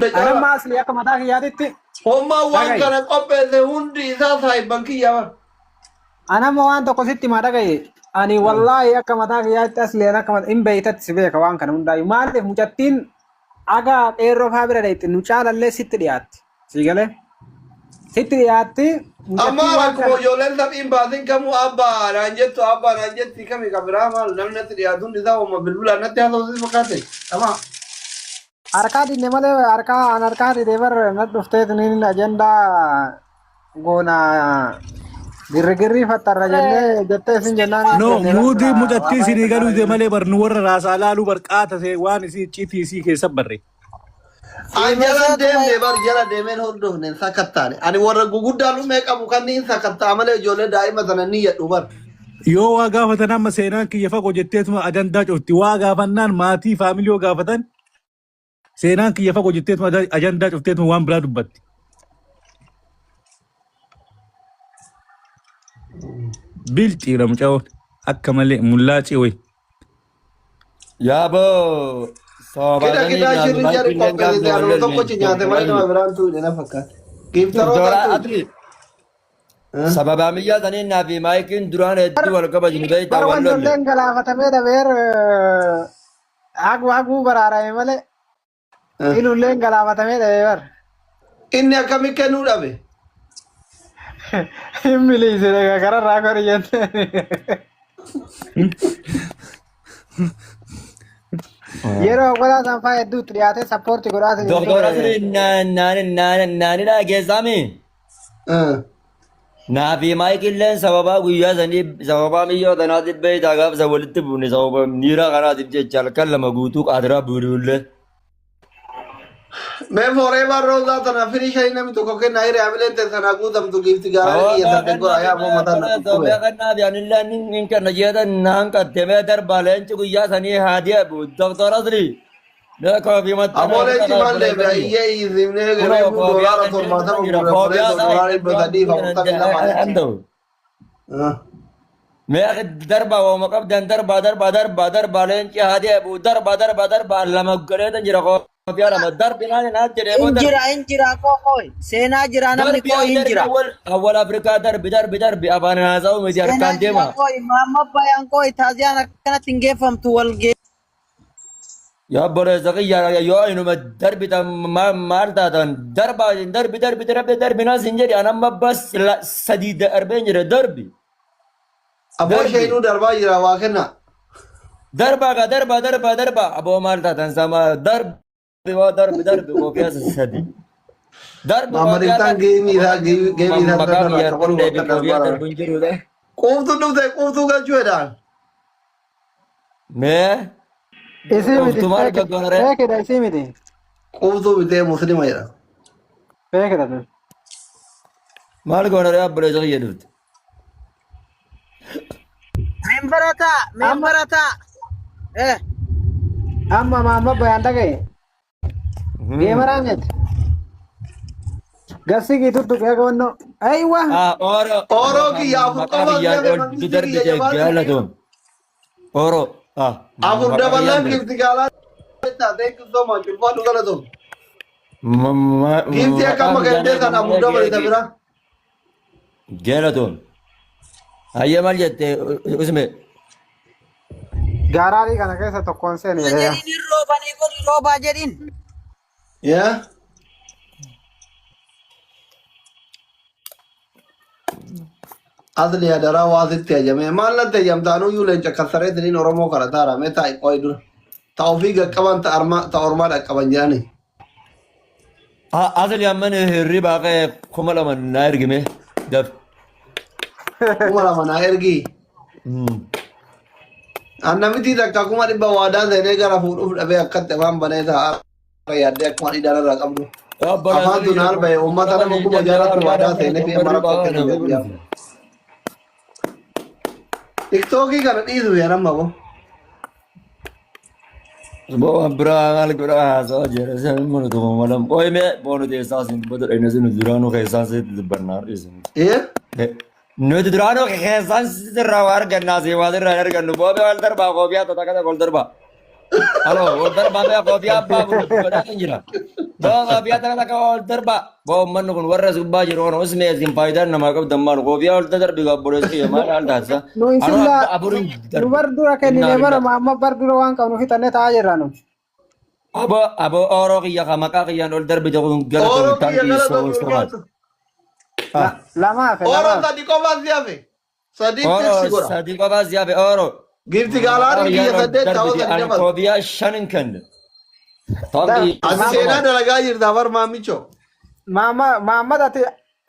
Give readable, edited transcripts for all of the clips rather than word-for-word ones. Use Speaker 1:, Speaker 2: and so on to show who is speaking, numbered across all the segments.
Speaker 1: أنا ما أصلي أكمل هذا يادتي
Speaker 2: هم وان
Speaker 1: دقي
Speaker 2: كان قبل هندي ذات هاي بنكي يا
Speaker 1: أنا ما وان تقصدتي ما دقي أني والله أكمل هذا يادتي أصلي أنا كمان إن بيتت سبيك وان كان من داي مال مجتين أجا إيرو فابرة ديت نوشال اللي ست ديات سيجله ست دياتي مجتين
Speaker 2: أما
Speaker 1: وان
Speaker 2: ركبو
Speaker 1: كان
Speaker 2: يولن تب إن بعدين كمو أبا رانجت أبا رانجت كمي كبرام لم نتري أدون إذا وما بالبلا نتي هذا وزي مكاتي أما
Speaker 1: أركاد إنما أركا أنا أركاد ديفر ندفتة تنين أجندة غونا girri fattarra jenne jette sin jennaan
Speaker 3: No,
Speaker 1: kenne
Speaker 3: mudi
Speaker 1: barra waa
Speaker 3: mudatti
Speaker 1: baay'ee
Speaker 3: isinii
Speaker 1: takkaara
Speaker 3: galuu de
Speaker 1: jenna.
Speaker 3: malee bar nu warra raasaa laaluu bar qaata ta'e waan isii icciitii isii keessa barre.
Speaker 2: Anjalan dem lebar jala demen hondo nen sakattane ani warra gugudda lu make up kan ni sakatta amale jole daima tanani ya dubar
Speaker 3: Yoo waa gaafatan amma seenaan kiyya fagoo jetteetuma ajandaa cufti. Waa gaafannaan maatii faamilii yoo gaafatan seenaan kiyya fagoo jetteetuma ajandaa cufteetuma waan biraa dubbatti. Bilchiira mucaa'oon akka malee mullaacii wayi.
Speaker 4: Yaabo sobatanii
Speaker 2: kita
Speaker 4: nyaanni
Speaker 2: shirin jari
Speaker 4: baay'inaan
Speaker 2: koppe
Speaker 4: gaafni
Speaker 2: de anu
Speaker 4: wallee
Speaker 2: to ko ci nyaate male
Speaker 4: tajaajila.
Speaker 2: no bran tu na fakkat giftaro
Speaker 4: Dora
Speaker 2: ta tu
Speaker 4: atri sababa miyyaa saniin naa fi maayikiin duraan hedduu wal kabajnu beektaa
Speaker 1: Bara
Speaker 4: wal
Speaker 1: wanni
Speaker 4: lolle.
Speaker 1: olleen galaafatamee dabeer haguu baraarame malee inulleen galaafatamee dabeer
Speaker 2: inni akami kenu dabe
Speaker 1: hin miliisine kararraa kori jette. Yeroo godhaa sanfaa hedduutti dhiyaatee sappoortii godhaatiin hin
Speaker 4: Doktora
Speaker 1: ture.
Speaker 4: Asri naanidha geessaami. Naa fi maayikiilleen sababaa guyyaa sanii sababaa miyyoo tanaatiif beektaa gaafsa walitti buune sababa miira kanaatiif jecha halkan lama guutuu qaadiraa buudullee.
Speaker 2: me forever roza tana finish ay nami to ko ken ay reable te tana gutam tu gifti gara ni ya tante ko aya mo mata na ko
Speaker 4: Soobee kannaa fi anillee inni kana jeetan naan qaddamee darbaaleen guyyaa sanii haadiya Doktora Asri. Beekoo fi
Speaker 2: amole ci malle be ye izimne gere bu dolara to mata mo gure pore dolara be gadi fa mutta billa male
Speaker 4: Mee darba waa qabdan darba leenci haadee bu darba lama gareetan jira koofii lama darbi naan jedhee booda
Speaker 5: Injira koi. Sena jira namni koi injira.
Speaker 4: awwal Afrikaa darbi afaan haasa'u miti
Speaker 5: Sena
Speaker 4: harkaan
Speaker 5: jira
Speaker 4: deema.
Speaker 5: koi. Mama bayan koi. Taaziyaan akkanatti hin geeffamtu wal gee.
Speaker 4: Yaa boreessa kiyya yoo inuma darbita maal taatan darbi naas hin jedhi anamma bas sadii darbeen jira darbi.
Speaker 2: abo shaynu darba jira wa kenna
Speaker 4: Darba aboo maal taatan sama darbi waa darbi koofii as sadii. Darbi
Speaker 2: Mamaritan game ida
Speaker 4: maqaa kiyya
Speaker 2: tana
Speaker 4: qondee fi koofii darbi hin jirudha.
Speaker 2: qoftu dufte qoftu galchuudha
Speaker 4: Mee
Speaker 1: Isii miti
Speaker 4: Uftumaal gaggaaree.
Speaker 1: feekedha isii miti
Speaker 2: qoftu bite muslima jedha
Speaker 1: feekedha tun.
Speaker 4: maal goonaree abboleessa kiyya dhufte.
Speaker 5: Membarata. Eh.
Speaker 1: Amma maamma bayaan dhagaye geemaraan jette garsii giituutu qeeqoonnoo aywa
Speaker 4: Oro.
Speaker 2: Oro kiyya afur
Speaker 4: Maqaa
Speaker 2: qofa
Speaker 4: kiyyaan
Speaker 2: jedhe
Speaker 4: ol
Speaker 2: manni
Speaker 4: darbi
Speaker 2: kiyya
Speaker 4: jee
Speaker 2: jabaatu.
Speaker 4: jaalatoon. Oro.
Speaker 2: afur dabalan gifti gala thank you so much ulfaatu galatoom gifti akkama gandee sana afur dabalita bira
Speaker 4: Jaalatoon. Hayyee maal jette usme.
Speaker 1: gaaraarii kana keessa tokkoon seeni jedhee
Speaker 5: Jedhin roobanii godhi roobaa jedhin.
Speaker 2: yaa asli adaraa waasitti ajame maal natti ajamtaanuu yuu leenca kassareetiniin oromoo kana taara mee taa'i qo'i dura ta ofii gaqqaban ta ormaa dhaqqaban jedhani
Speaker 4: Asli amman hirribaa qe'ee 2000 naa ergime daf.
Speaker 2: kuma lama naa ergii annamitii takka kuma dhibba waadaa seenee gara fuudhuuf dhabee akkatti afaan banee ta'a yaaddee akkuma dhidhaan irraa qabdu afaan tun haal bahe uummata nama kuma jaalatu waadaa seenee fi mara qoqqee jedhu tiktookii kana dhiisu yaadamma bo
Speaker 4: Bawa berang godha haasa'aa jira san mana tokko malam qoyme boonu teessaa sin bada dhayna sin duraanuu keessaan sitti dubbanna har'isin.
Speaker 2: ee
Speaker 4: Nuti duraanuu keessaan sitti irraa waa argannaa si waan irraa hin argannu boobe wal darbaa koobiyaa tata kana wal darbaa. Halo, order ba ba kopi apa goda kan jira. Ba kopi atara ta ka order ba. Ba man kun warra subba jiro no usme azim faidan na makab damman kopi order bi ga bore si ma dal dasa.
Speaker 1: Nu insilla
Speaker 4: aburin
Speaker 1: nu bardura kennine bara mamma bardura waan qabnu fitanne taa jirra nu.
Speaker 4: abo oro kiya ka maka kiya order bi kun gara
Speaker 2: Oro
Speaker 4: to
Speaker 2: kiyya
Speaker 4: tanki
Speaker 2: gara
Speaker 4: so
Speaker 2: to
Speaker 4: so.
Speaker 2: gurguratu.
Speaker 1: Lama fe
Speaker 2: Oro
Speaker 1: lama.
Speaker 2: tadi ko mas yafe. Sadiq
Speaker 4: Oro
Speaker 2: teksi gora.
Speaker 4: sadi ko bas ya be oro.
Speaker 2: Girti galari kiyya saddeet taawwatan jamal.
Speaker 4: Kopiya shanin kan. Tanki
Speaker 2: Ati seenaa dalagaa jirta bar maamicho.
Speaker 1: Mamma ati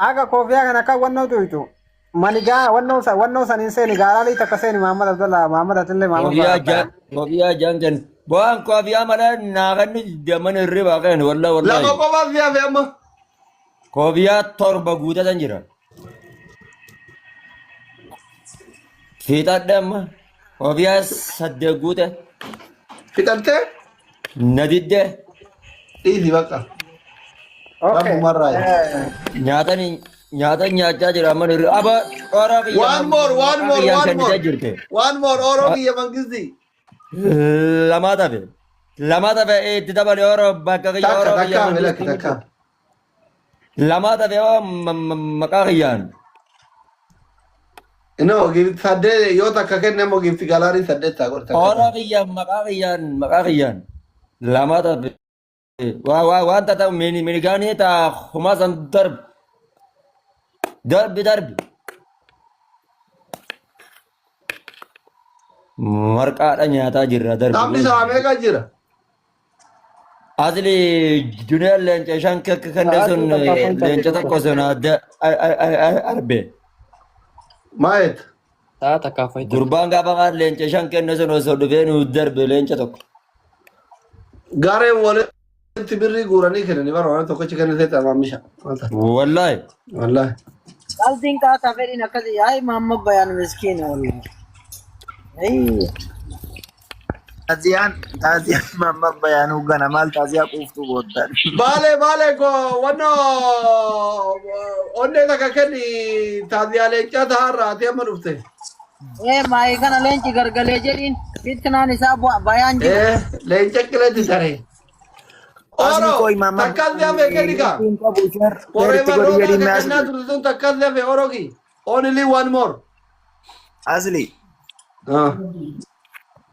Speaker 1: aga kofiyaa kana kan wannoo tuytu. Manigaa wannoo sanin seeni gaalaalii takka seeni Muhammad Abdullah Muhammad atillee
Speaker 4: kopiya jangan. Buang kopiya mana nakan ni zaman riba kan
Speaker 2: Lama
Speaker 4: wallahi.
Speaker 2: ko mas yafe amma.
Speaker 4: Kopiya torba guda tan jira. Kita dem kopiya sadde guda.
Speaker 2: Fixattee?
Speaker 4: Nadidde
Speaker 2: Dhiisi bakka. Rabbu marraa.
Speaker 4: nyaata nyaachaa jira mana aba ora kiyya
Speaker 2: One more.
Speaker 4: jirte.
Speaker 2: One more. Oro kiyya mangisti.
Speaker 4: Lama tafe itti dabale oro bakka kiyya oro kiyya
Speaker 2: Takka melak takka.
Speaker 4: lama tafe maqaa kiyyaan.
Speaker 2: No, girti saddeet yoo takka kenne immoo girti galari saddeet taa godha.
Speaker 4: Ora kiyyaan maqaa kiyyaan lama tafe waan tata minigaanii taa humasan darbi marqaadha nyaataa jirra
Speaker 2: Namni
Speaker 4: darbi
Speaker 2: isaa meeqa jira?
Speaker 4: asli juniyaan leenca shan kenne sun leenca tokko sun adda arbe
Speaker 2: Maayet.
Speaker 5: Taata kaafay.
Speaker 4: gurbaan gaafa kaan leenca shan kenne sun osoo dhufee nu darbe leenca tokko
Speaker 2: Gareen walitti birrii guuranii kennanii bara waan tokkochi kennitee xamaamisha.
Speaker 4: wallaahi
Speaker 2: Wallaahi.
Speaker 5: Qalbiin kaata fedhin akkasii ay Muhammad bayaan miskiina wallahi. Ay. Taaziyaan Muhammad bayaanuu gana maal taaziyaa quuftuu booddan.
Speaker 2: Baale ko wanno onnee takka kenni taaziyaa leencaa taharraa ati amma dhufte.
Speaker 5: Maayii kana leenci gargalee jedhiin fitnaan isaa bayaan jira.
Speaker 2: Leenca qileetti taree. Oro takkas yafe kenni kaa. Forever roga kennaa turte sun takkas yafe orogi. Only one more.
Speaker 6: Asli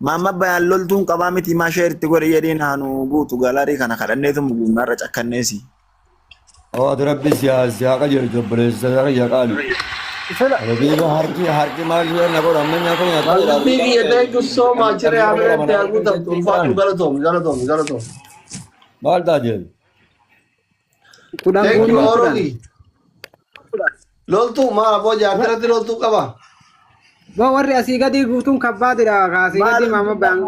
Speaker 6: Muhammad bayaan loltuun qabaa miti maashee itti godhe jedhiin haanu guutu galarii kana kadhanneetu mugumarra cakkanneesi.
Speaker 4: oo rabbi siyaa qajeelchu obboleessa kiyya qaalu Rabiiba harki maal na godha amma nyaata nyaataa jira.
Speaker 2: Big thank you so much. Re amre te agutam ulfaatu galatoom.
Speaker 4: Maal taa jedhu.
Speaker 2: Thank you orogi. Loltu maal aboo jaartirratti loltu qaba.
Speaker 1: Ba warri asii gadi guutuun kabbaatidha. Asii gadi Muhammad bayaan